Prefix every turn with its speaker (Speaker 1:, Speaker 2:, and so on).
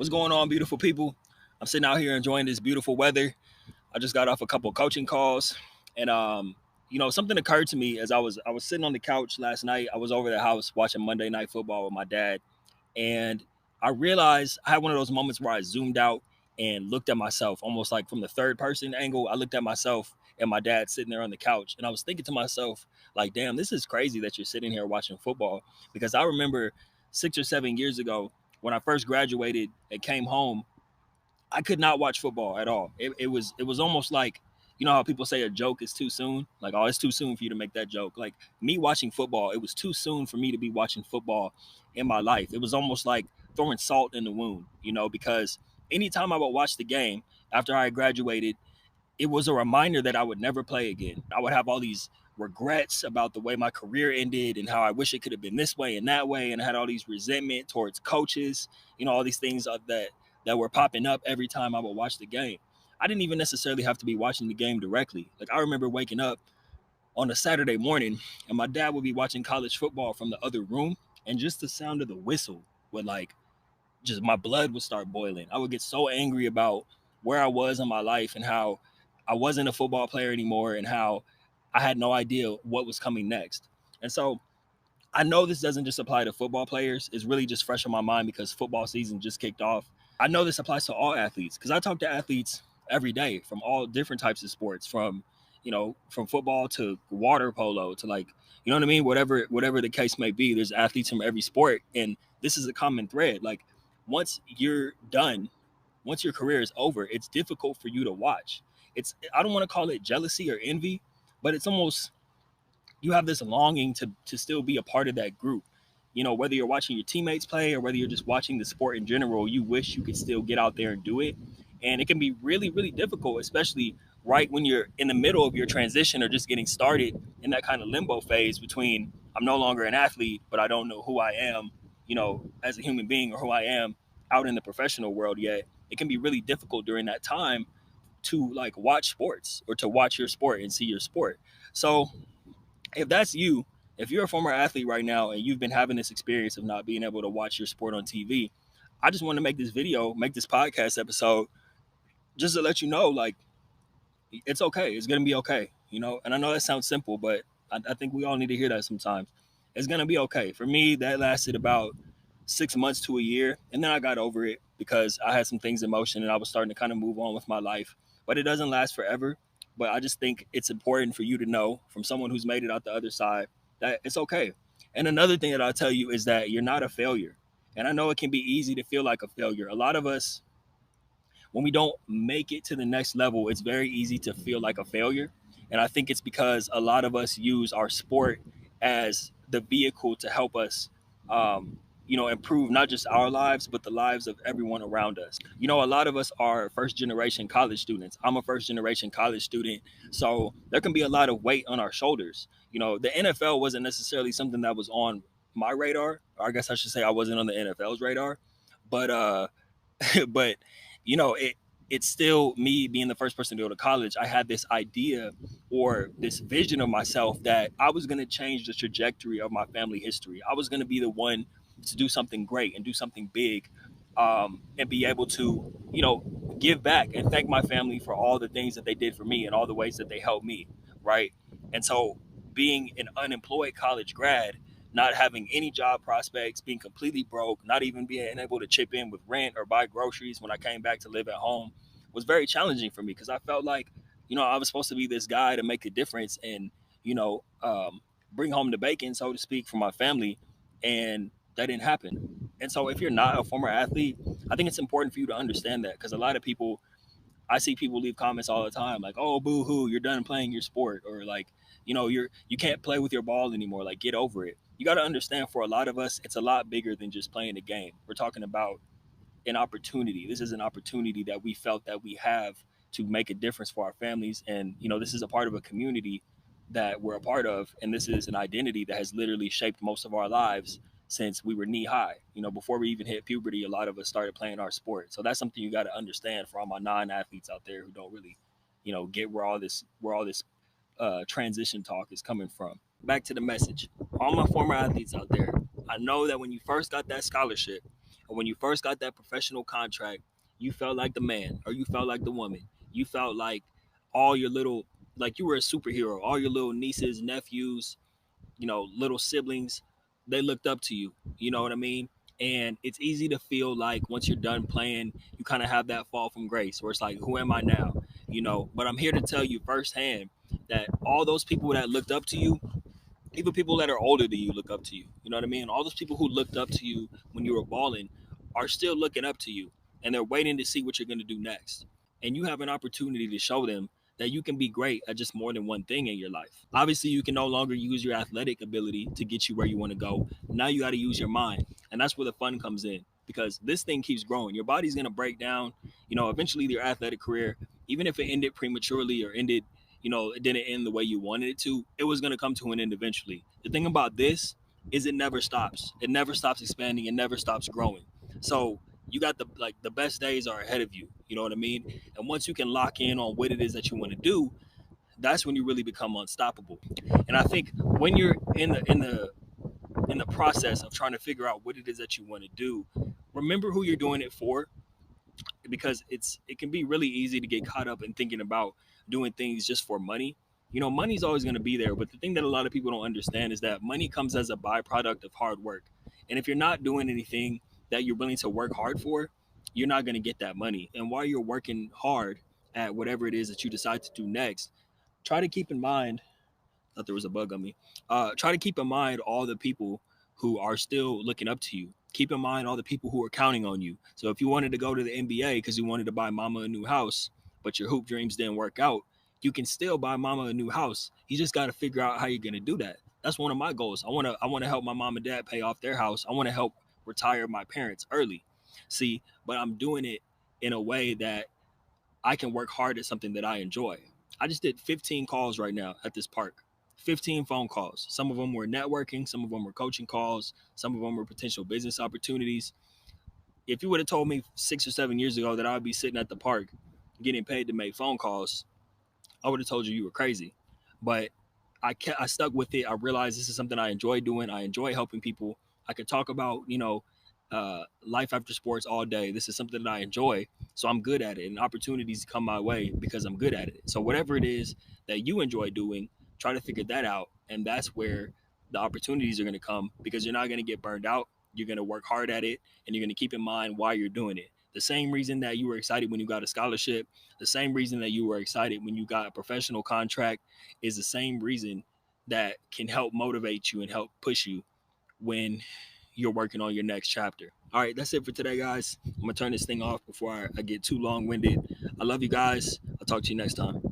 Speaker 1: What's going on, beautiful people? I'm sitting out here enjoying this beautiful weather. I just got off a couple of coaching calls, and something occurred to me as I was sitting on the couch last night. I was over the house watching Monday Night Football with my dad, and I realized I had one of those moments where I zoomed out and looked at myself, almost like from the third person angle. I looked at myself and my dad sitting there on the couch, and I was thinking to myself, like, damn, this is crazy that you're sitting here watching football. Because I remember 6 or 7 years ago when I first graduated and came home, I could not watch football at all. It was almost like, you know how people say a joke is too soon? Like, oh, it's too soon for you to make that joke. Like, me watching football, it was too soon for me to be watching football in my life. It was almost like throwing salt in the wound, because anytime I would watch the game after I graduated, it was a reminder that I would never play again. I would have all these regrets about the way my career ended and how I wish it could have been this way and that way, and I had all these resentment towards coaches, all these things that were popping up every time I would watch the game. I didn't even necessarily have to be watching the game directly. Like, I remember waking up on a Saturday morning and my dad would be watching college football from the other room, and just the sound of the whistle would, like, just my blood would start boiling. I would get so angry about where I was in my life and how I wasn't a football player anymore and how I had no idea what was coming next. And so I know this doesn't just apply to football players. It's really just fresh on my mind because football season just kicked off. I know this applies to all athletes because I talk to athletes every day from all different types of sports, from football to water polo to, like, you know what I mean? Whatever the case may be, there's athletes from every sport. And this is a common thread. Like, once you're done, once your career is over, it's difficult for you to watch. I don't want to call it jealousy or envy, but it's almost, you have this longing to still be a part of that group. Whether you're watching your teammates play or whether you're just watching the sport in general, you wish you could still get out there and do it. And it can be really, really difficult, especially right when you're in the middle of your transition or just getting started in that kind of limbo phase between, I'm no longer an athlete, but I don't know who I am, as a human being, or who I am out in the professional world yet. It can be really difficult during that time to, like, watch sports or to watch your sport and see your sport. So if that's you, if you're a former athlete right now and you've been having this experience of not being able to watch your sport on TV, I just want to make this video, make this podcast episode just to let you know, like, it's okay. It's going to be okay. And I know that sounds simple, but I think we all need to hear that sometimes. It's going to be okay. For me, that lasted about 6 months to a year. And then I got over it because I had some things in motion and I was starting to kind of move on with my life. But it doesn't last forever. But I just think it's important for you to know from someone who's made it out the other side that it's okay. And another thing that I'll tell you is that you're not a failure. And I know it can be easy to feel like a failure. A lot of us, when we don't make it to the next level, it's very easy to feel like a failure. And I think it's because a lot of us use our sport as the vehicle to help us, improve not just our lives, but the lives of everyone around us. A lot of us are first generation college students. I'm a first generation college student. So there can be a lot of weight on our shoulders. The NFL wasn't necessarily something that was on my radar. Or I guess I should say I wasn't on the NFL's radar. But but it's still me being the first person to go to college. I had this idea or this vision of myself that I was going to change the trajectory of my family history. I was going to be the one to do something great and do something big, and be able to, give back and thank my family for all the things that they did for me and all the ways that they helped me, right? And so being an unemployed college grad, not having any job prospects, being completely broke, not even being able to chip in with rent or buy groceries when I came back to live at home was very challenging for me because I felt like, I was supposed to be this guy to make a difference and, bring home the bacon, so to speak, for my family. And that didn't happen. And so if you're not a former athlete, I think it's important for you to understand that because a lot of people, I see people leave comments all the time like, oh, boo hoo, you're done playing your sport. Or like, you can't play with your ball anymore. Like, get over it. You got to understand, for a lot of us, it's a lot bigger than just playing the game. We're talking about an opportunity. This is an opportunity that we felt that we have to make a difference for our families. And, this is a part of a community that we're a part of. And this is an identity that has literally shaped most of our lives since we were knee high. Before we even hit puberty, a lot of us started playing our sport. So that's something you got to understand for all my non-athletes out there who don't really, get where all this transition talk is coming from. Back to the message. All my former athletes out there, I know that when you first got that scholarship, But when you first got that professional contract, you felt like the man, or you felt like the woman. You felt like all your little, like you were a superhero. All your little nieces, nephews, little siblings, they looked up to you. You know what I mean? And it's easy to feel like once you're done playing, you kind of have that fall from grace where it's like, who am I now? But I'm here to tell you firsthand that all those people that looked up to you, even people that are older than you, look up to you. You know what I mean? All those people who looked up to you when you were balling are still looking up to you, and they're waiting to see what you're going to do next. And you have an opportunity to show them that you can be great at just more than one thing in your life. Obviously, you can no longer use your athletic ability to get you where you want to go. Now you got to use your mind. And that's where the fun comes in, because this thing keeps growing. Your body's going to break down. Eventually your athletic career, even if it ended prematurely or ended, it didn't end the way you wanted it to, it was going to come to an end eventually. The thing about this is it never stops. It never stops expanding. It never stops growing. So you got the best days are ahead of you. You know what I mean? And once you can lock in on what it is that you want to do, that's when you really become unstoppable. And I think when you're in the process of trying to figure out what it is that you want to do, remember who you're doing it for, because it can be really easy to get caught up in thinking about doing things just for money. Money's always going to be there, but the thing that a lot of people don't understand is that money comes as a byproduct of hard work. And if you're not doing anything that you're willing to work hard for, you're not going to get that money. And while you're working hard at whatever it is that you decide to do next, try to keep in mind, thought there was a bug on me. Try to keep in mind all the people who are still looking up to you. Keep in mind all the people who are counting on you. So if you wanted to go to the NBA because you wanted to buy mama a new house, but your hoop dreams didn't work out, you can still buy mama a new house. You just got to figure out how you're going to do that. That's one of my goals. I want to help my mom and dad pay off their house. I want to help retire my parents early. See, but I'm doing it in a way that I can work hard at something that I enjoy. I just did 15 calls right now at this park. 15 phone calls. Some of them were networking, some of them were coaching calls, some of them were potential business opportunities. If you would have told me 6 or 7 years ago that I would be sitting at the park getting paid to make phone calls, I would have told you were crazy. But I stuck with it. I realized this is something I enjoy doing. I enjoy helping people. I could talk about, life after sports all day. This is something that I enjoy. So I'm good at it. And opportunities come my way because I'm good at it. So whatever it is that you enjoy doing, try to figure that out. And that's where the opportunities are going to come, because you're not going to get burned out. You're going to work hard at it, and you're going to keep in mind why you're doing it. The same reason that you were excited when you got a scholarship, the same reason that you were excited when you got a professional contract, is the same reason that can help motivate you and help push you when you're working on your next chapter. All right, that's it for today, guys. I'm going to turn this thing off before I get too long winded. I love you guys. I'll talk to you next time.